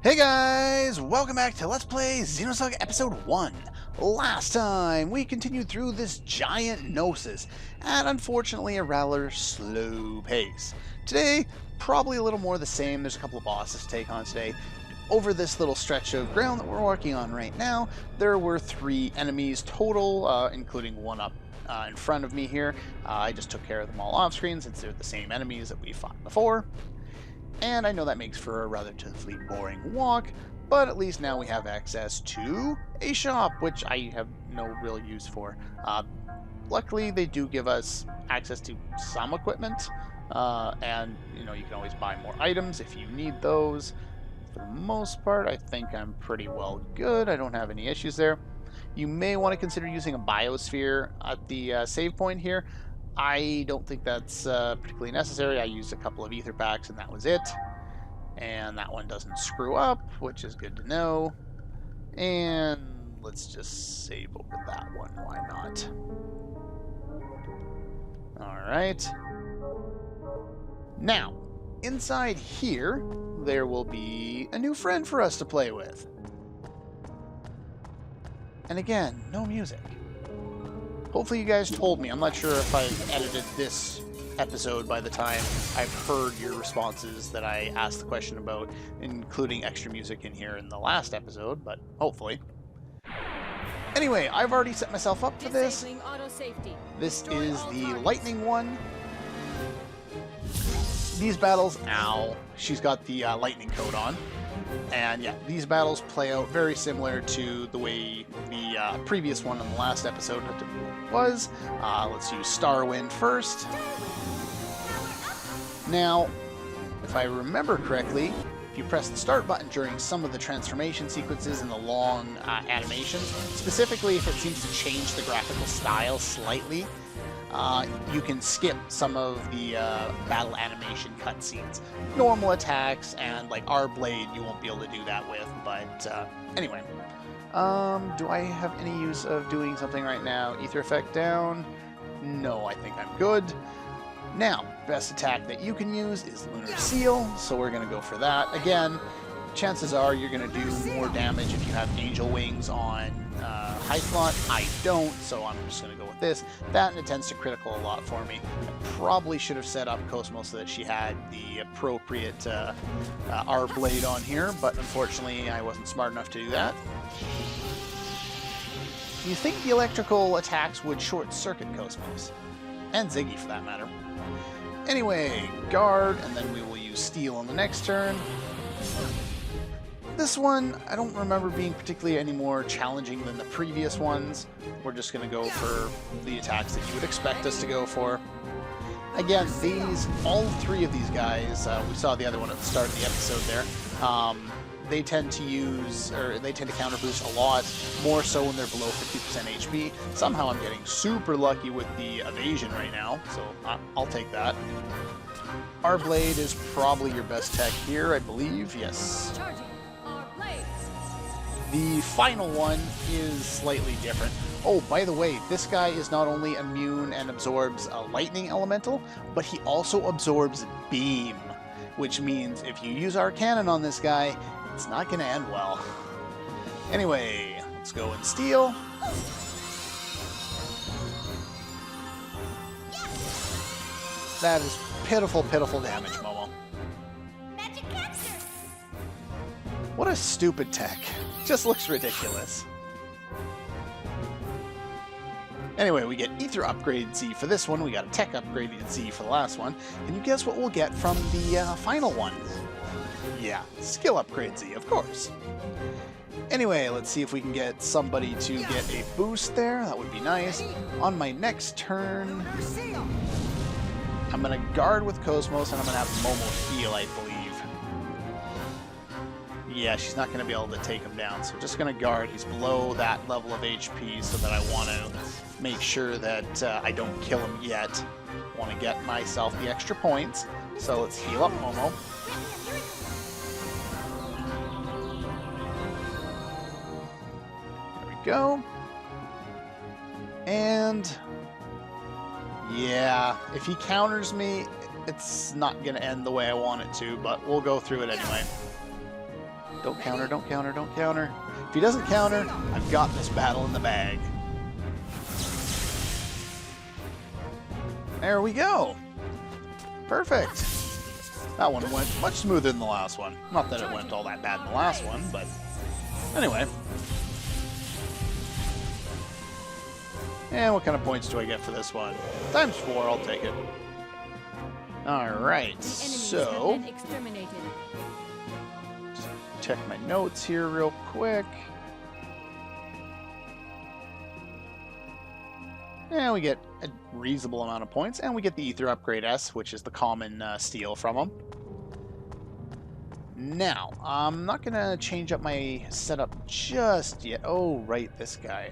Hey guys! Welcome back to Let's Play Xenosaga Episode 1. Last time, we continued through this giant Gnosis, at unfortunately a rather slow pace. Today, probably a little more the same. There's a couple of bosses to take on today. Over this little stretch of ground that we're working on right now, there were 3 enemies total, including one up in front of me here. I just took care of them all off-screen since they're the same enemies that we fought before. And I know that makes for a relatively boring walk, but at least now we have access to a shop, which I have no real use for. Luckily, they do give us access to some equipment, and you can always buy more items if you need those. For the most part, I think I'm pretty well good. I don't have any issues there. You may want to consider using a biosphere at the save point here. I don't think that's particularly necessary. I used a couple of ether packs and that was it. And that one doesn't screw up, which is good to know. And let's just save over that one. Why not? Alright. Now, inside here, there will be a new friend for us to play with. And again, no music. Hopefully you guys told me. I'm not sure if I've edited this episode by the time I've heard your responses that I asked the question about, including extra music in here in the last episode, but hopefully. Anyway, I've already set myself up for this. This is the lightning one. These battles, ow, she's got the lightning coat on. And yeah, these battles play out very similar to the way the previous one in the last episode was. Let's use Starwind first. Now, if I remember correctly, if you press the start button during some of the transformation sequences and the long animations, specifically if it seems to change the graphical style slightly, you can skip some of the battle animation cutscenes. Normal attacks and like our blade you won't be able to do that with, but anyway. Do I have any use of doing something right now? Ether effect down? No, I think I'm good. Now, best attack that you can use is Lunar Seal, so we're going to go for that. Again, chances are you're going to do more damage if you have Angel Wings on high slot. I don't, so I'm just going to go with this. That, and it tends to critical a lot for me. I probably should have set up KOS-MOS so that she had the appropriate R blade on here, but unfortunately I wasn't smart enough to do that. You think the electrical attacks would short-circuit KOS-MOS, and Ziggy for that matter. Anyway, guard, and then we will use steel on the next turn. This one, I don't remember being particularly any more challenging than the previous ones. We're just going to go for the attacks that you would expect us to go for. Again, all 3 of these guys, we saw the other one at the start of the episode there, they tend to counter boost a lot, more so when they're below 50% HP. Somehow I'm getting super lucky with the evasion right now, so I'll take that. Our blade is probably your best tech here, I believe. Yes. The final one is slightly different. Oh, by the way, this guy is not only immune and absorbs a lightning elemental, but he also absorbs beam, which means if you use our cannon on this guy, it's not going to end well. Anyway, let's go and steal. That is pitiful, pitiful damage, Momo. What a stupid tech. Just looks ridiculous. Anyway, we get Ether Upgrade Z for this one. We got a Tech Upgrade Z for the last one. Can you guess what we'll get from the final one? Yeah, Skill Upgrade Z, of course. Anyway, let's see if we can get somebody to get a boost there. That would be nice. On my next turn, I'm going to guard with KOS-MOS, and I'm going to have Momo heal, I believe. Yeah, she's not going to be able to take him down, so just going to guard. He's below that level of HP, so that I want to make sure that I don't kill him yet. I want to get myself the extra points, so let's heal up Momo. There we go. And yeah, if he counters me, it's not going to end the way I want it to, but we'll go through it anyway. Don't counter, don't counter, don't counter. If he doesn't counter, I've got this battle in the bag. There we go. Perfect. That one went much smoother than the last one. Not that it went all that bad in the last one, but anyway. And what kind of points do I get for this one? Times 4, I'll take it. Alright, so... just check my notes here real quick. And we get a reasonable amount of points, and we get the Ether Upgrade S, which is the common steal from them. Now, I'm not going to change up my setup just yet. Oh, right, this guy.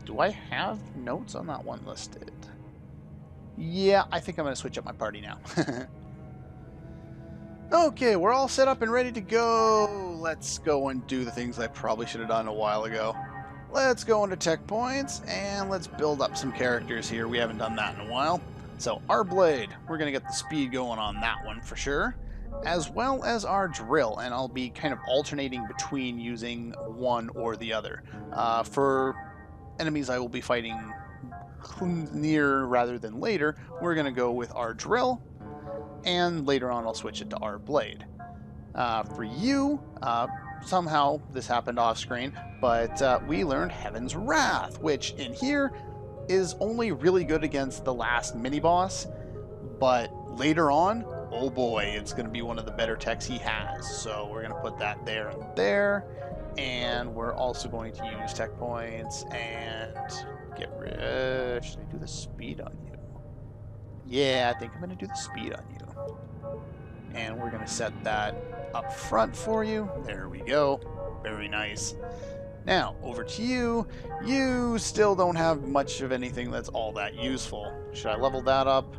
Do I have notes on that one listed? Yeah, I think I'm going to switch up my party now. Okay, we're all set up and ready to go. Let's go and do the things I probably should have done a while ago. Let's go into tech points, and let's build up some characters here. We haven't done that in a while. So, our blade, we're going to get the speed going on that one for sure, as well as our drill, and I'll be kind of alternating between using one or the other. For enemies I will be fighting near rather than later, we're going to go with our drill, and later on I'll switch it to our blade. For you, somehow this happened off screen, but we learned Heaven's Wrath, which in here is only really good against the last mini-boss, but later on, oh boy, it's going to be one of the better techs he has. So we're going to put that there and there, and we're also going to use tech points and get rid... should I do the speed on you? Yeah, I think I'm going to do the speed on you. And we're going to set that up front for you. There we go. Very nice. Now, over to you. You still don't have much of anything that's all that useful. Should I level that up?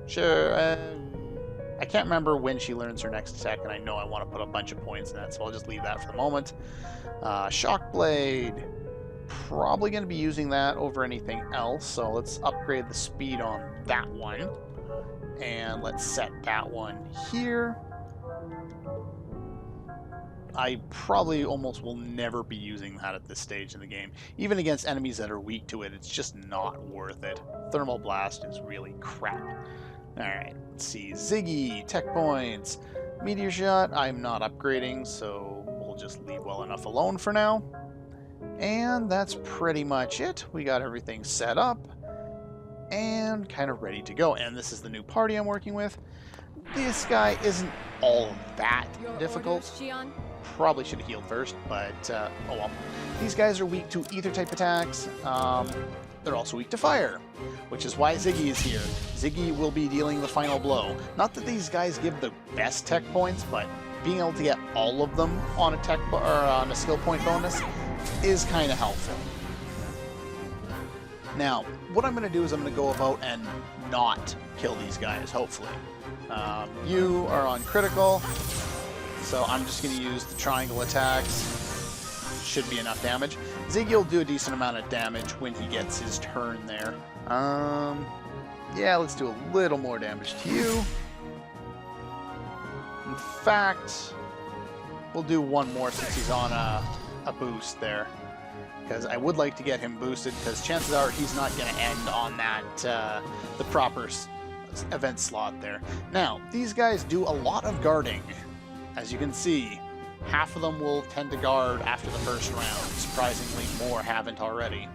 Sure. I can't remember when she learns her next attack, and I know I want to put a bunch of points in that, so I'll just leave that for the moment. Shock Blade. Probably going to be using that over anything else, so let's upgrade the speed on that one. And let's set that one here. I probably almost will never be using that at this stage in the game. Even against enemies that are weak to it, it's just not worth it. Thermal Blast is really crap. Alright, let's see. Ziggy, tech points. Meteor Shot, I'm not upgrading, so we'll just leave well enough alone for now. And that's pretty much it. We got everything set up and kind of ready to go. And this is the new party I'm working with. This guy isn't all that difficult. Probably should have healed first, but oh well. These guys are weak to ether-type attacks. They're also weak to fire, which is why Ziggy is here. Ziggy will be dealing the final blow. Not that these guys give the best tech points, but being able to get all of them on a tech or on a skill point bonus is kind of helpful. Now, what I'm going to do is I'm going to go about and not kill these guys, hopefully. You are on critical, so I'm just going to use the triangle attacks. Should be enough damage. Ziggy will do a decent amount of damage when he gets his turn there. Yeah, let's do a little more damage to you. In fact, we'll do one more since he's on a boost there. Because I would like to get him boosted, because chances are he's not going to end on that, the proper event slot there. Now, these guys do a lot of guarding. As you can see, half of them will tend to guard after the first round. Surprisingly, more haven't already.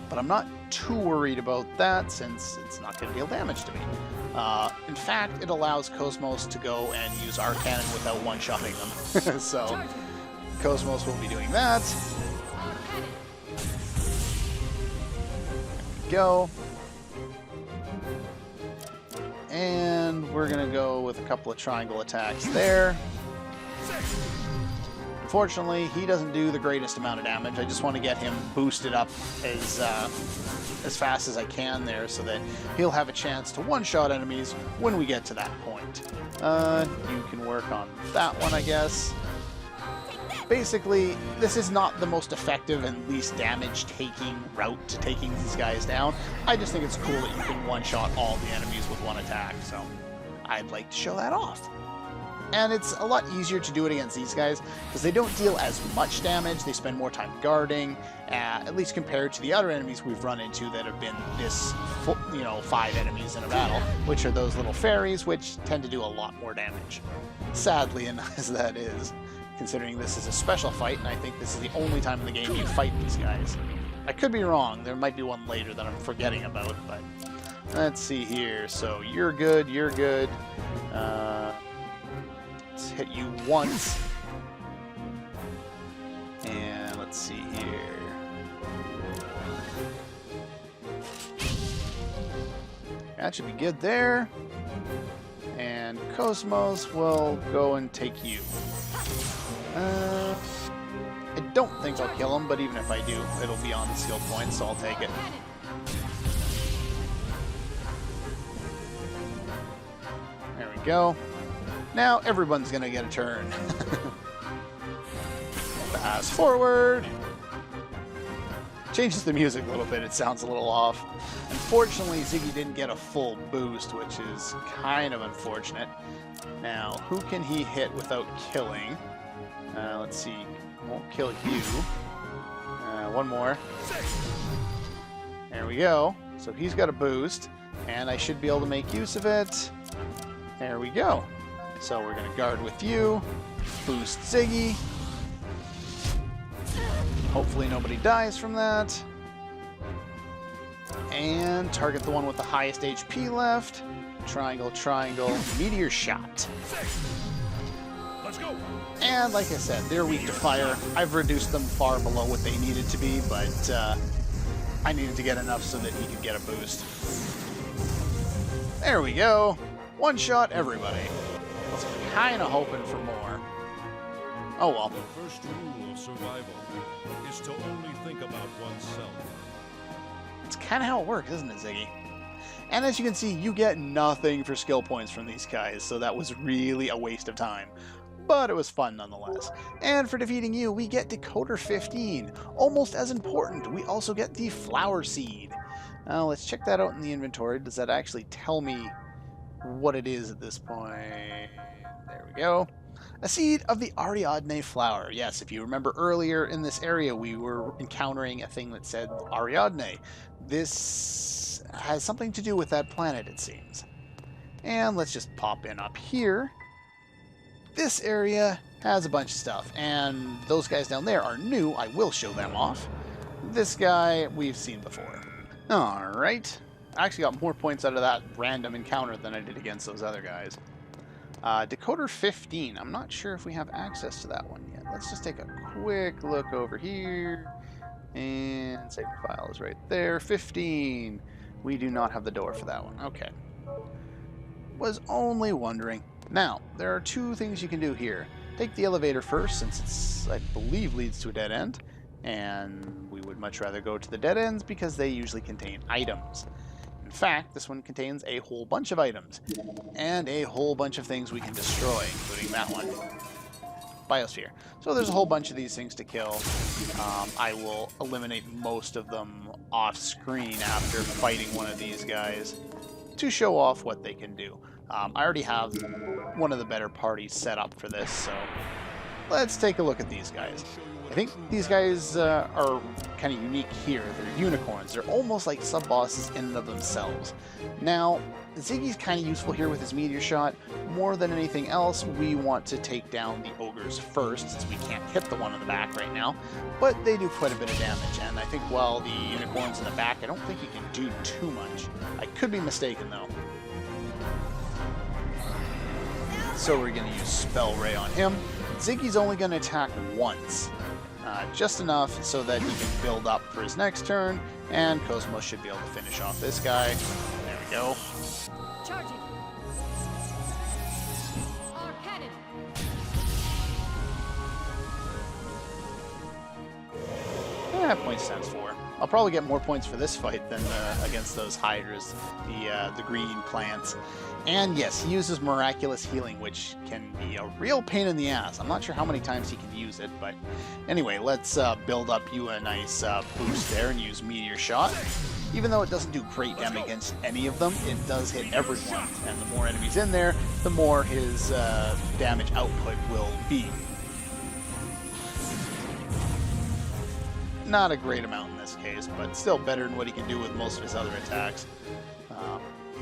But I'm not too worried about that, since it's not going to deal damage to me. In fact, it allows KOS-MOS to go and use our cannon without one-shotting them. So, KOS-MOS will be doing that. There we go. And we're going to go with a couple of triangle attacks there. Unfortunately, he doesn't do the greatest amount of damage. I just want to get him boosted up as fast as I can there, so that he'll have a chance to one-shot enemies when we get to that point. You can work on that one, I guess. Basically, this is not the most effective and least damage-taking route to taking these guys down. I just think it's cool that you can one-shot all the enemies with one attack, so I'd like to show that off. And it's a lot easier to do it against these guys because they don't deal as much damage. They spend more time guarding, at least compared to the other enemies we've run into that have been this, 5 enemies in a battle, which are those little fairies, which tend to do a lot more damage. Sadly, and as that is, considering this is a special fight, and I think this is the only time in the game you fight these guys. I could be wrong. There might be one later that I'm forgetting about, but let's see here. So you're good. You're good. Let's hit you once. And let's see here. That should be good there. And KOS-MOS will go and take you. I don't think I'll kill him, but even if I do, it'll be on the skill point, so I'll take it. There we go. Now everyone's gonna get a turn. Fast forward. Changes the music a little bit, it sounds a little off. Unfortunately, Ziggy didn't get a full boost, which is kind of unfortunate. Now, who can he hit without killing? Let's see. Won't kill you. One more. There we go. So he's got a boost, and I should be able to make use of it. There we go. So we're going to guard with you, boost Ziggy. Hopefully nobody dies from that. And target the one with the highest HP left. Triangle, triangle, meteor shot. Let's go. And like I said, they're weak to fire. I've reduced them far below what they needed to be, but I needed to get enough so that he could get a boost. There we go. One shot everybody. I was kind of hoping for more. Oh well. The first rule of survival is to only think about oneself. It's kind of how it works, isn't it, Ziggy? And as you can see, you get nothing for skill points from these guys, so that was really a waste of time. But it was fun nonetheless. And for defeating you, we get Decoder 15. Almost as important, we also get the Flower Seed. Now let's check that out in the inventory. Does that actually tell me what it is at this point? There we go. A seed of the Ariadne flower. Yes, if you remember earlier in this area, we were encountering a thing that said Ariadne. This has something to do with that planet, it seems. And let's just pop in up here. This area has a bunch of stuff, and those guys down there are new. I will show them off. This guy we've seen before. Alright. I actually got more points out of that random encounter than I did against those other guys. Decoder 15. I'm not sure if we have access to that one yet. Let's just take a quick look over here. And save the file is right there. 15. We do not have the door for that one. Okay. Was only wondering. Now, there are two things you can do here. Take the elevator first, since it's, I believe, leads to a dead end. And we would much rather go to the dead ends because they usually contain items. In fact, this one contains a whole bunch of items. And a whole bunch of things we can destroy, including that one. Biosphere. So there's a whole bunch of these things to kill. I will eliminate most of them off screen after fighting one of these guys to show off what they can do. I already have one of the better parties set up for this, so let's take a look at these guys. I think these guys are kind of unique here. They're unicorns. They're almost like sub-bosses in and of themselves. Now, Ziggy's kind of useful here with his meteor shot. More than anything else, we want to take down the ogres first, since we can't hit the one in the back right now. But they do quite a bit of damage, and I think while the unicorn's in the back, I don't think he can do too much. I could be mistaken, though. So we're going to use Spell Ray on him. Ziggy's only going to attack once. Just enough so that he can build up for his next turn, and KOS-MOS should be able to finish off this guy. There we go. Charging. Our cannon. Points times 4. I'll probably get more points for this fight than against those hydras, the green plants. And yes, he uses miraculous healing, which can be a real pain in the ass. I'm not sure how many times he can use it, but anyway, let's build up you a nice boost there and use meteor shot. Even though it doesn't do great damage against any of them, it does hit everyone. And the more enemies in there, the more his damage output will be. Not a great amount in this case, but still better than what he can do with most of his other attacks.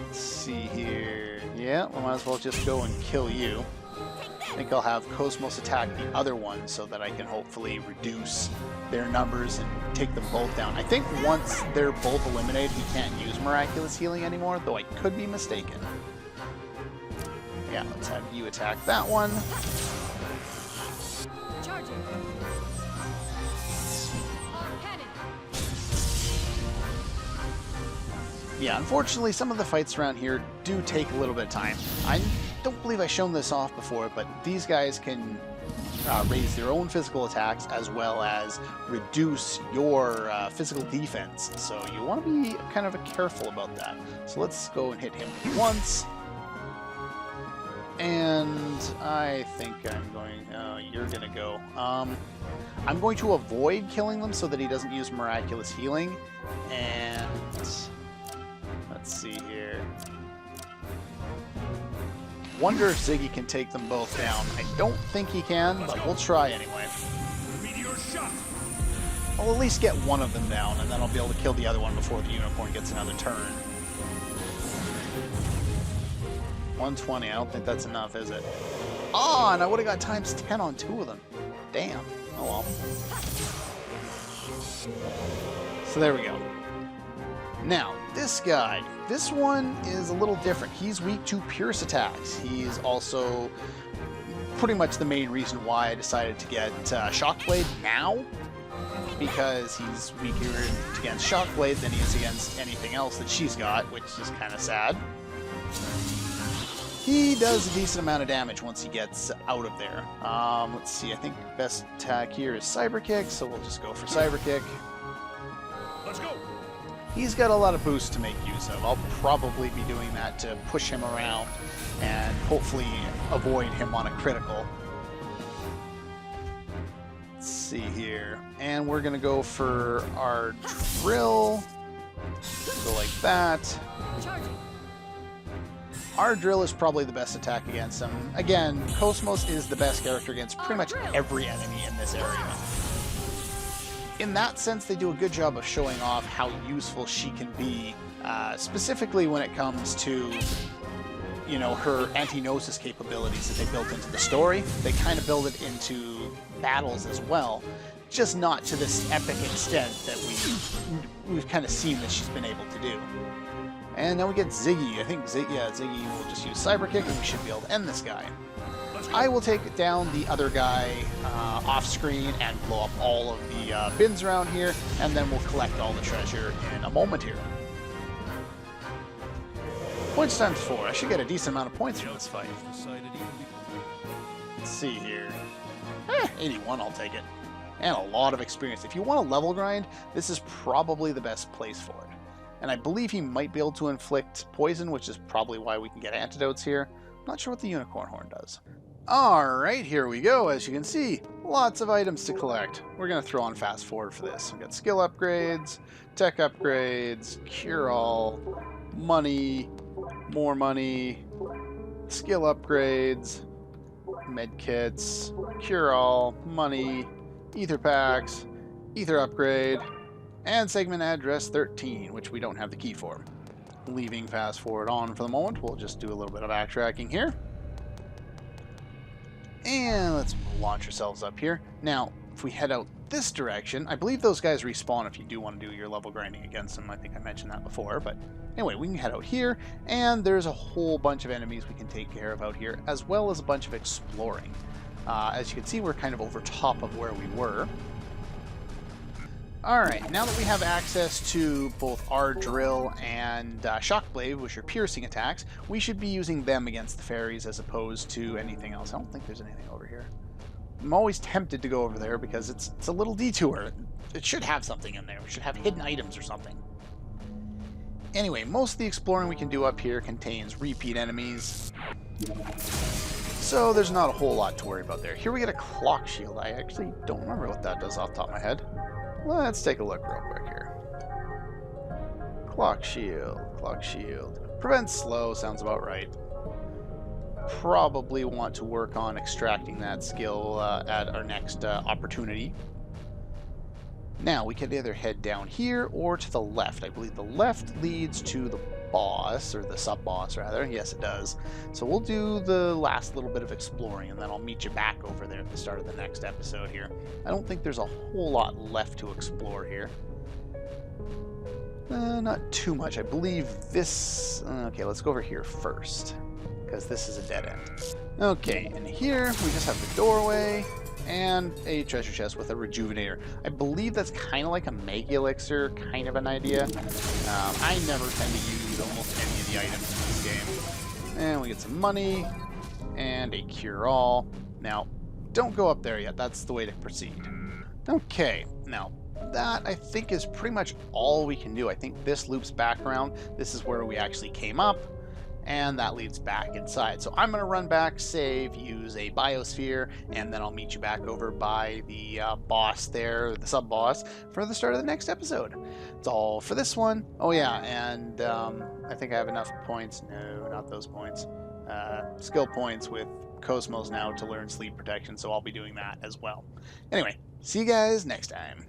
Let's see here. Yeah, we might as well just go and kill you. I think I'll have KOS-MOS attack the other one so that I can hopefully reduce their numbers and take them both down. I think once they're both eliminated, he can't use miraculous healing anymore, though I could be mistaken. Yeah, let's have you attack that one. Charging. Cannon. Yeah, unfortunately, some of the fights around here do take a little bit of time. I don't believe I've shown this off before, but these guys can raise their own physical attacks as well as reduce your physical defense. So you want to be kind of careful about that. So let's go and hit him once. And I think I'm going... you're going to go. I'm going to avoid killing them so that he doesn't use miraculous healing. And... let's see here. Wonder if Ziggy can take them both down. I don't think he can, but we'll try anyway. I'll at least get one of them down, and then I'll be able to kill the other one before the unicorn gets another turn. 120, I don't think that's enough, is it? Oh, and I would have got times 10 on 2 of them. Damn. Oh well. So there we go. Now, this guy, this one is a little different. He's weak to Pierce attacks. He's also pretty much the main reason why I decided to get Shockblade now, because he's weaker against Shockblade than he is against anything else that she's got, which is kind of sad. He does a decent amount of damage once he gets out of there. Let's see, I think best attack here is Cyber Kick, so we'll just go for Cyber Kick. Let's go. He's got a lot of boosts to make use of. I'll probably be doing that to push him around and hopefully avoid him on a critical. Let's see here. And we're going to go for our drill. Go like that. Charging. Our drill is probably the best attack against him. Again, KOS-MOS is the best character against pretty much every enemy in this area. In that sense, they do a good job of showing off how useful she can be, specifically when it comes to, you know, her anti-gnosis capabilities that they built into the story. They kind of build it into battles as well, just not to this epic extent that we've kind of seen that she's been able to do. And then we get Ziggy. I think Ziggy will just use Cyber Kick and we should be able to end this guy. I will take down the other guy off screen and blow up all of the bins around here, and then we'll collect all the treasure in a moment here. Points times 4. I should get a decent amount of points from this fight. Let's see here. 81, I'll take it. And a lot of experience. If you want a level grind, this is probably the best place for it. And I believe he might be able to inflict poison, which is probably why we can get antidotes here. I'm not sure what the unicorn horn does. Alright, here we go. As you can see, lots of items to collect. We're going to throw on fast forward for this. We've got skill upgrades, tech upgrades, cure-all, money, more money, skill upgrades, med kits, cure-all, money, ether packs, ether upgrade, and segment address 13, which we don't have the key for. Leaving fast forward on for the moment, we'll just do a little bit of backtracking here. And let's launch ourselves up here. Now, if we head out this direction, I believe those guys respawn if you do want to do your level grinding against them. I think I mentioned that before, but anyway, we can head out here, and there's a whole bunch of enemies we can take care of out here, as well as a bunch of exploring. As you can see, we're kind of over top of where we were. Alright, now that we have access to both our drill and Shockblade, which are piercing attacks, we should be using them against the fairies as opposed to anything else. I don't think there's anything over here. I'm always tempted to go over there because it's a little detour. It should have something in there. We should have hidden items or something. Anyway, most of the exploring we can do up here contains repeat enemies, so there's not a whole lot to worry about there. Here we get a clock shield. I actually don't remember what that does off the top of my head. Let's take a look real quick here. Clock shield. Clock shield. Prevent slow sounds about right. Probably want to work on extracting that skill at our next opportunity. Now, we can either head down here or to the left. I believe the left leads to the boss, or the sub-boss, rather. Yes, it does. So we'll do the last little bit of exploring, and then I'll meet you back over there at the start of the next episode here. I don't think there's a whole lot left to explore here. Not too much. I believe this... okay, let's go over here first, because this is a dead end. Okay, and here we just have the doorway and a treasure chest with a rejuvenator. I believe that's kind of like a mega elixir, kind of an idea. I never tend to use almost any of the items in this game. And we get some money and a cure-all. Now, don't go up there yet. That's the way to proceed. Okay, now that I think is pretty much all we can do. I think this loops back around. This is where we actually came up, and that leads back inside. So I'm going to run back, save, use a biosphere, and then I'll meet you back over by the boss there, the sub-boss, for the start of the next episode. That's all for this one. Oh yeah, and I think I have enough points. No, not those points. Skill points with KOS-MOS now to learn sleep protection, so I'll be doing that as well. Anyway, see you guys next time.